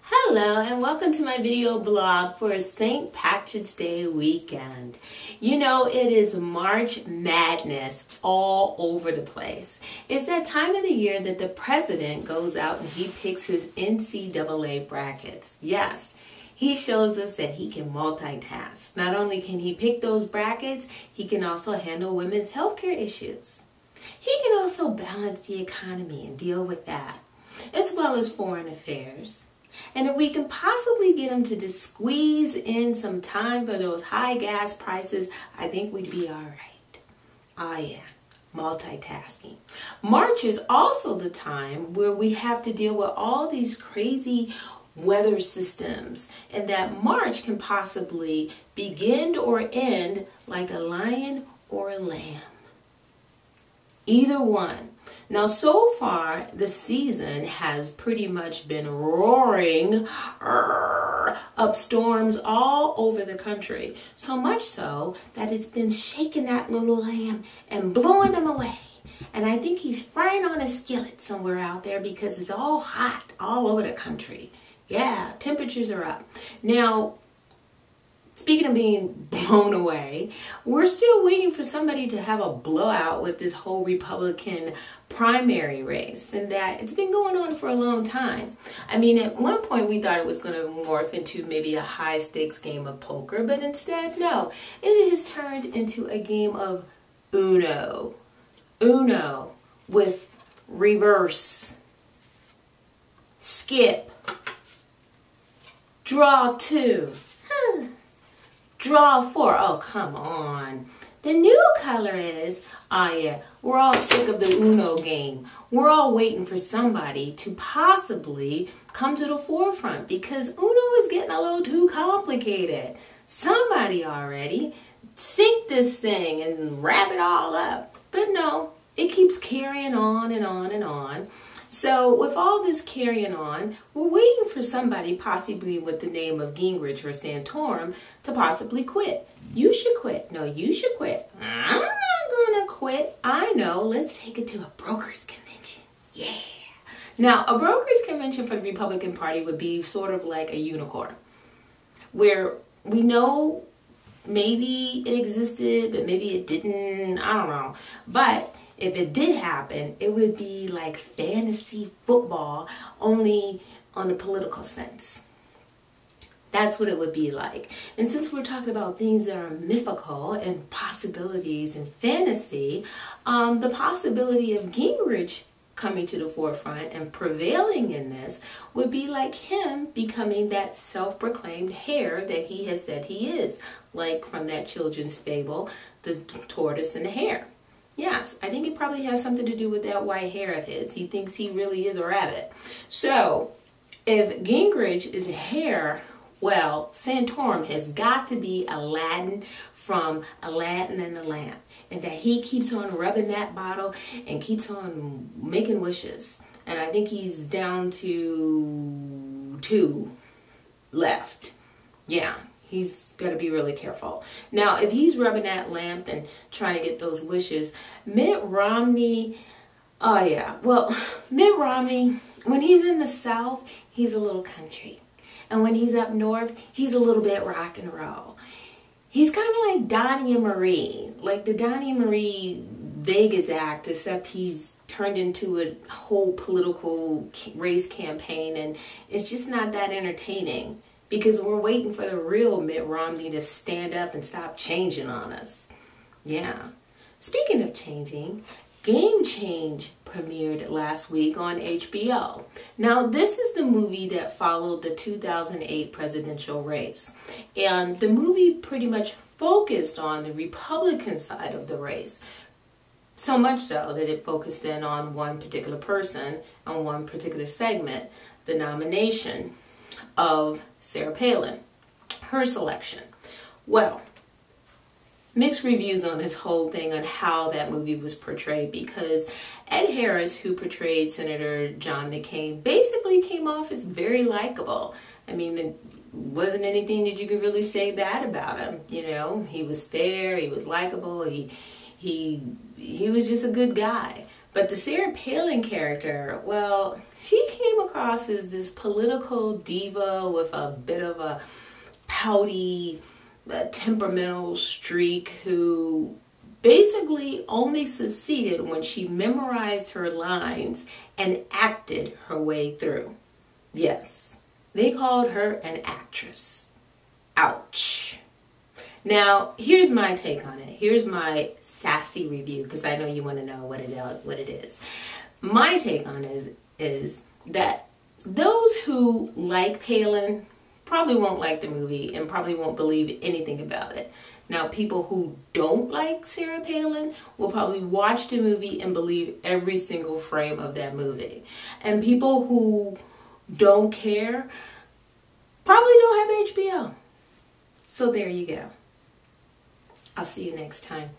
Hello and welcome to my video blog for St. Patrick's Day weekend. You know, it is March Madness all over the place. It's that time of the year that the president goes out and he picks his NCAA brackets. Yes, he shows us that he can multitask. Not only can he pick those brackets, he can also handle women's healthcare issues. He can also balance the economy and deal with that, as well as foreign affairs. And if we can possibly get him to just squeeze in some time for those high gas prices, I think we'd be all right. Oh yeah, multitasking. March is also the time where we have to deal with all these crazy weather systems, and that March can possibly begin or end like a lion or a lamb. Either one. Now, so far, the season has pretty much been roaring up storms all over the country. So much so that it's been shaking that little lamb and blowing him away. And I think he's frying on a skillet somewhere out there because it's all hot all over the country. Yeah, temperatures are up. Now, speaking of being blown away, we're still waiting for somebody to have a blowout with this whole Republican primary race, and that it's been going on for a long time. I mean, at one point we thought it was going to morph into maybe a high stakes game of poker, but instead, no. It has turned into a game of Uno. Uno with reverse, skip, draw two. Draw four. Oh, come on. The new color is, yeah, we're all sick of the Uno game. We're all waiting for somebody to possibly come to the forefront because Uno is getting a little too complicated. Somebody already sink this thing and wrap it all up. But no, it keeps carrying on and on and on. So with all this carrying on, we're waiting for somebody possibly with the name of Gingrich or Santorum to possibly quit. You should quit. No, you should quit. I'm not going to quit. I know. Let's take it to a brokers convention. Yeah. Now, a brokers convention for the Republican Party would be sort of like a unicorn, where we know maybe it existed, but maybe it didn't. I don't know. But if it did happen, it would be like fantasy football, only on the political sense. That's what it would be like. And since we're talking about things that are mythical and possibilities and fantasy, the possibility of Gingrich coming to the forefront and prevailing in this would be like him becoming that self-proclaimed hare that he has said he is, like from that children's fable, the tortoise and the hare. Yes, I think it probably has something to do with that white hair of his. He thinks he really is a rabbit. So, if Gingrich is a hare, well, Santorum has got to be Aladdin from Aladdin and the Lamp. And that he keeps on rubbing that bottle and keeps on making wishes. And I think he's down to 2 left. Yeah. He's got to be really careful. Now, if he's rubbing that lamp and trying to get those wishes, Mitt Romney, oh yeah, well, Mitt Romney, when he's in the South, he's a little country. And when he's up north, he's a little bit rock and roll. He's kind of like Donnie and Marie, like the Donnie and Marie Vegas act, except he's turned into a whole political race campaign, and it's just not that entertaining. Because we're waiting for the real Mitt Romney to stand up and stop changing on us. Yeah. Speaking of changing, Game Change premiered last week on HBO. Now, this is the movie that followed the 2008 presidential race. And the movie pretty much focused on the Republican side of the race. So much so that it focused then on one particular person, on one particular segment, the nomination of Sarah Palin, her selection. Well, mixed reviews on this whole thing on how that movie was portrayed, because Ed Harris, who portrayed Senator John McCain, basically came off as very likable. I mean, there wasn't anything that you could really say bad about him. You know, he was fair, he was likable, he was just a good guy. But the Sarah Palin character, well, she came across as this political diva with a bit of a pouty, temperamental streak who basically only succeeded when she memorized her lines and acted her way through. Yes, they called her an actress. Ouch. Now, here's my take on it. Here's my sassy review, because I know you want to know what it is. My take on it is that those who like Palin probably won't like the movie and probably won't believe anything about it. Now, people who don't like Sarah Palin will probably watch the movie and believe every single frame of that movie. And people who don't care probably don't have HBO. So there you go. I'll see you next time.